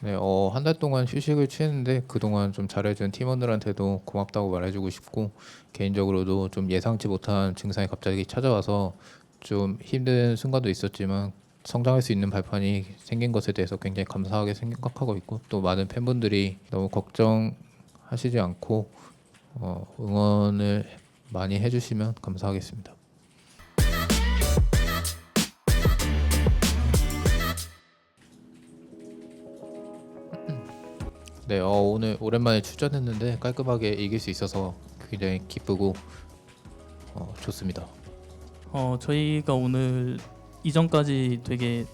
네, 한 달 동안 휴식을 취했는데 그동안 좀 잘해준 팀원들한테도 고맙다고 말해주고 싶고 개인적으로도 좀 예상치 못한 증상이 갑자기 찾아와서 좀 힘든 순간도 있었지만 성장할 수 있는 발판이 생긴 것에 대해서 굉장히 감사하게 생각하고 있고 또 많은 팬분들이 너무 걱정하시지 않고 응원을 많이 해주시면 감사하겠습니다. 네, 오늘 오랜만에 출전했는데 깔끔하게 이길 수 있어서 굉장히 기쁘고 좋습니다. 저희가 오늘 이전까지 되게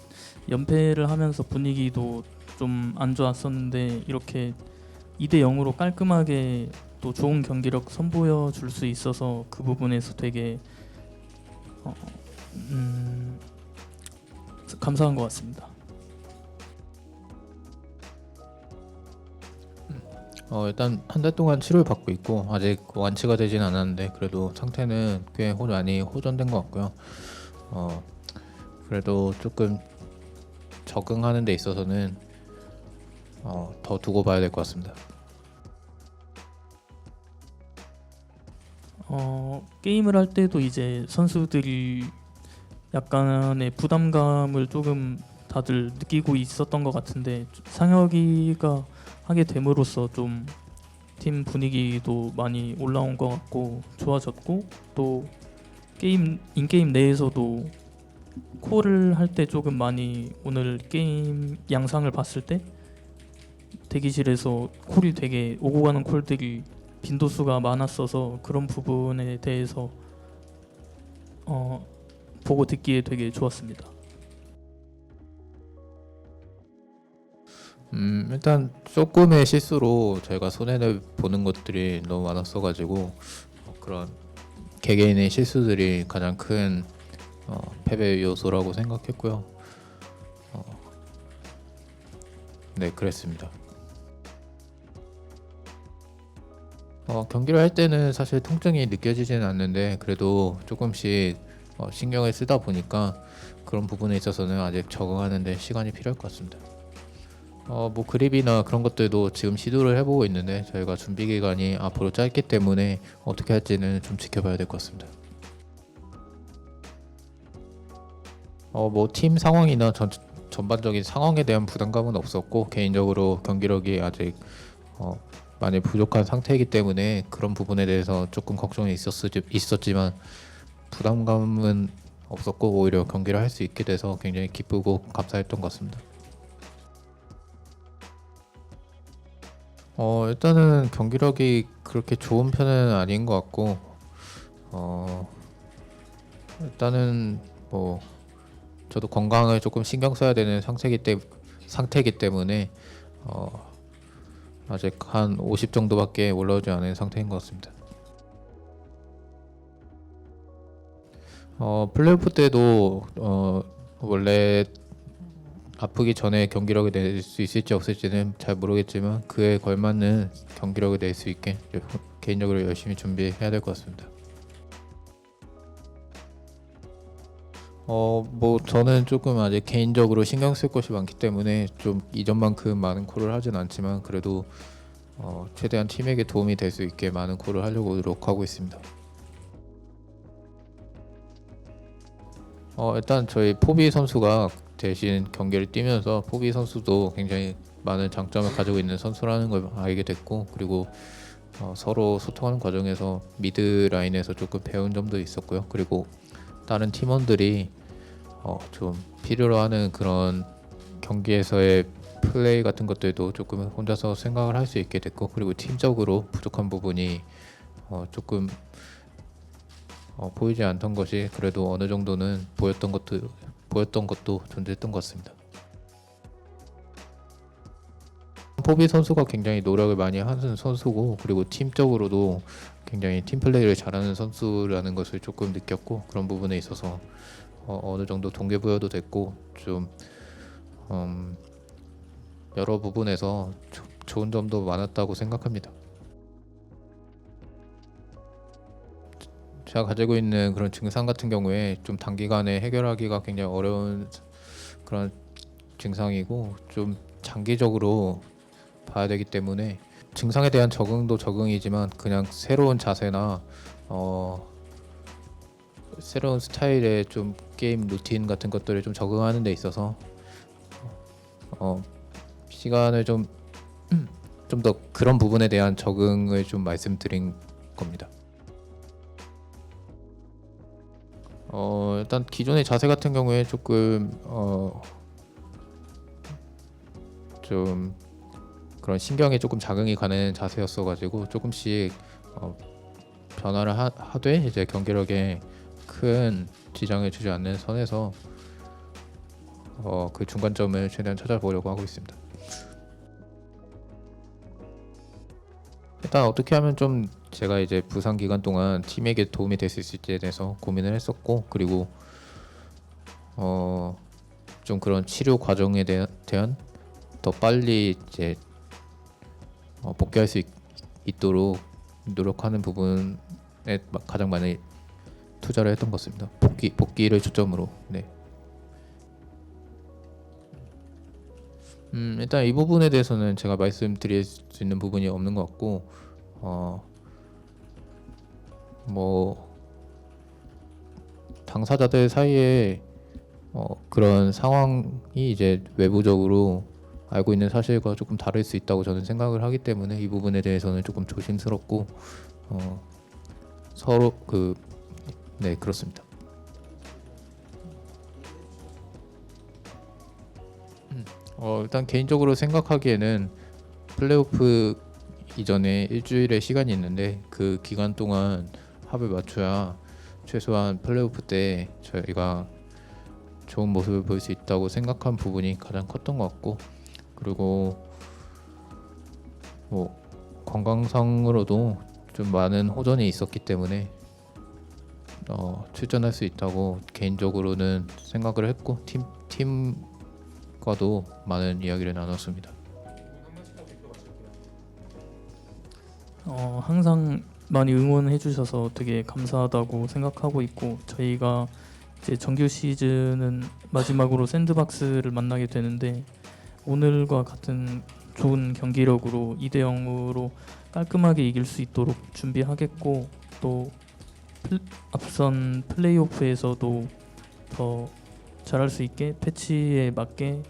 연패를 하면서 분위기도 좀 안 좋았었는데 이렇게 2대 0으로 깔끔하게 또 좋은 경기력 선보여 줄 수 있어서 그 부분에서 되게 어, 음, 감사한 것 같습니다. 일단 한 달 동안 치료를 받고 있고 아직 완치가 되진 않았는데 그래도 상태는 꽤 많이 호전된 것 같고요. 그래도 조금 적응하는 데 있어서는 더 두고 봐야 될 것 같습니다. 게임을 할 때도 이제 선수들이 약간의 부담감을 조금 다들 느끼고 있었던 것 같은데 상혁이가 하게 됨으로써 좀 팀 분위기도 많이 올라온 것 같고 좋아졌고 또 인게임 내에서도 콜을 할 때 조금 많이 오늘 게임 양상을 봤을 때 대기실에서 콜이 되게 오고 가는 콜들이 빈도수가 많았어서 그런 부분에 대해서 보고 듣기에 되게 좋았습니다. 일단 조금의 실수로 저희가 손해를 보는 것들이 너무 많았어가지고 그런 개개인의 실수들이 가장 큰 패배 요소라고 생각했고요. 네, 그랬습니다. 경기를 할 때는 사실 통증이 느껴지지는 않는데 그래도 조금씩 신경을 쓰다 보니까 그런 부분에 있어서는 아직 적응하는 데 시간이 필요할 것 같습니다. 뭐 그립이나 그런 것들도 지금 시도를 해보고 있는데 저희가 준비 기간이 앞으로 짧기 때문에 어떻게 할지는 좀 지켜봐야 될 것 같습니다. 뭐 팀 상황이나 전반적인 상황에 대한 부담감은 없었고 개인적으로 경기력이 아직 많이 부족한 상태이기 때문에 그런 부분에 대해서 조금 걱정이 있었지만 부담감은 없었고 오히려 경기를 할 수 있게 돼서 굉장히 기쁘고 감사했던 것 같습니다. 일단은 경기력이 그렇게 좋은 편은 아닌 것 같고 일단은 뭐 저도 건강을 조금 신경 써야 되는 상태이기 때문에 아직 한 50 정도밖에 올라오지 않은 상태인 것 같습니다. 플레이오프 때도 원래 아프기 전에 경기력을 낼 수 있을지 없을지는 잘 모르겠지만 그에 걸맞는 경기력을 낼 수 있게 개인적으로 열심히 준비해야 될 것 같습니다. 뭐 저는 조금 아직 개인적으로 신경 쓸 것이 많기 때문에 좀 이전만큼 많은 콜을 하진 않지만 그래도 최대한 팀에게 도움이 될 수 있게 많은 콜을 하려고 노력하고 있습니다. 일단 저희 포비 선수가 대신 경기를 뛰면서 포비 선수도 굉장히 많은 장점을 가지고 있는 선수라는 걸 알게 됐고 그리고 서로 소통하는 과정에서 미드 라인에서 조금 배운 점도 있었고요. 그리고 다른 팀원들이 좀 필요로 하는 그런 경기에서의 플레이 같은 것들도 조금 혼자서 생각을 할 수 있게 됐고 그리고 팀적으로 부족한 부분이 조금 보이지 않던 것이 그래도 어느 정도는 보였던 것도 존재했던 것 같습니다. 포비 선수가 굉장히 노력을 많이 하는 선수고 그리고 팀적으로도 굉장히 팀 플레이를 잘하는 선수라는 것을 조금 느꼈고 그런 부분에 있어서 어느 정도 동기부여도 됐고 좀 여러 부분에서 좋은 점도 많았다고 생각합니다. 제가 가지고 있는 그런 증상 같은 경우에 좀 단기간에 해결하기가 굉장히 어려운 그런 증상이고 좀 장기적으로 봐야 되기 때문에 증상에 대한 적응도 적응이지만 그냥 새로운 자세나 새로운 스타일의 좀 게임 루틴 같은 것들을 좀 적응하는 데 있어서 시간을 좀 더 그런 부분에 대한 적응을 좀 말씀드린 겁니다. 일단 기존의 자세 같은 경우에 조금 좀 그런 신경에 조금 자극이 가는 자세였어가지고 조금씩 변화를 하되 이제 경기력에 큰 지장을 주지 않는 선에서 그 중간점을 최대한 찾아보려고 하고 있습니다. 일단 어떻게 하면 좀 제가 이제 부상 기간 동안 팀에게 도움이 될 수 있을지에 대해서 고민을 했었고, 그리고 좀 그런 치료 과정에 대한 더 빨리 이제 복귀할 수 있도록 노력하는 부분에 가장 많이 투자를 했던 것 같습니다. 복귀를 초점으로. 네. 일단 이 부분에 대해서는 제가 말씀드릴 수 있는 부분이 없는 것 같고, 뭐 당사자들 사이에 그런 상황이 이제 외부적으로 알고 있는 사실과 조금 다를 수 있다고 저는 생각을 하기 때문에 이 부분에 대해서는 조금 조심스럽고 서로 네, 그렇습니다. 일단 개인적으로 생각하기에는 플레이오프 이전에 일주일의 시간이 있는데 그 기간 동안 합을 맞춰야 최소한 플레이오프 때 저희가 좋은 모습을 보일 수 있다고 생각한 부분이 가장 컸던 것 같고, 그리고 뭐 건강상으로도 좀 많은 호전이 있었기 때문에 출전할 수 있다고 개인적으로는 생각을 했고 팀과도 많은 이야기를 나눴습니다. 항상 많이 응원해 주셔서 되게 감사하다고 생각하고 있고, 저희가 이제 정규 시즌은 마지막으로 샌드박스를 만나게 되는데 오늘과 같은 좋은 경기력으로 2대 0으로 깔끔하게 이길 수 있도록 준비하겠고, 또 앞선 플레이오프에서도 더 잘할 수 있게 패치에 맞게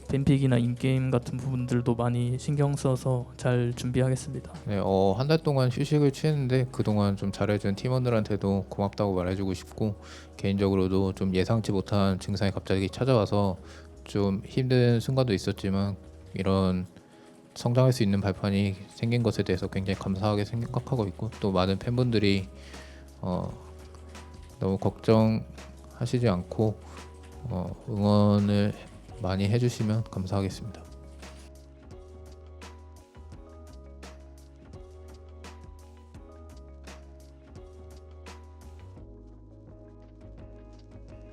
뱀픽이나 인게임 같은 부분들도 많이 신경 써서 잘 준비하겠습니다. 네, 한 달 동안 휴식을 취했는데 그동안 좀 잘해준 팀원들한테도 고맙다고 말해주고 싶고, 개인적으로도 좀 예상치 못한 증상이 갑자기 찾아와서 좀 힘든 순간도 있었지만 이런 성장할 수 있는 발판이 생긴 것에 대해서 굉장히 감사하게 생각하고 있고, 또 많은 팬분들이 너무 걱정하시지 않고 응원을 많이 해주시면 감사하겠습니다.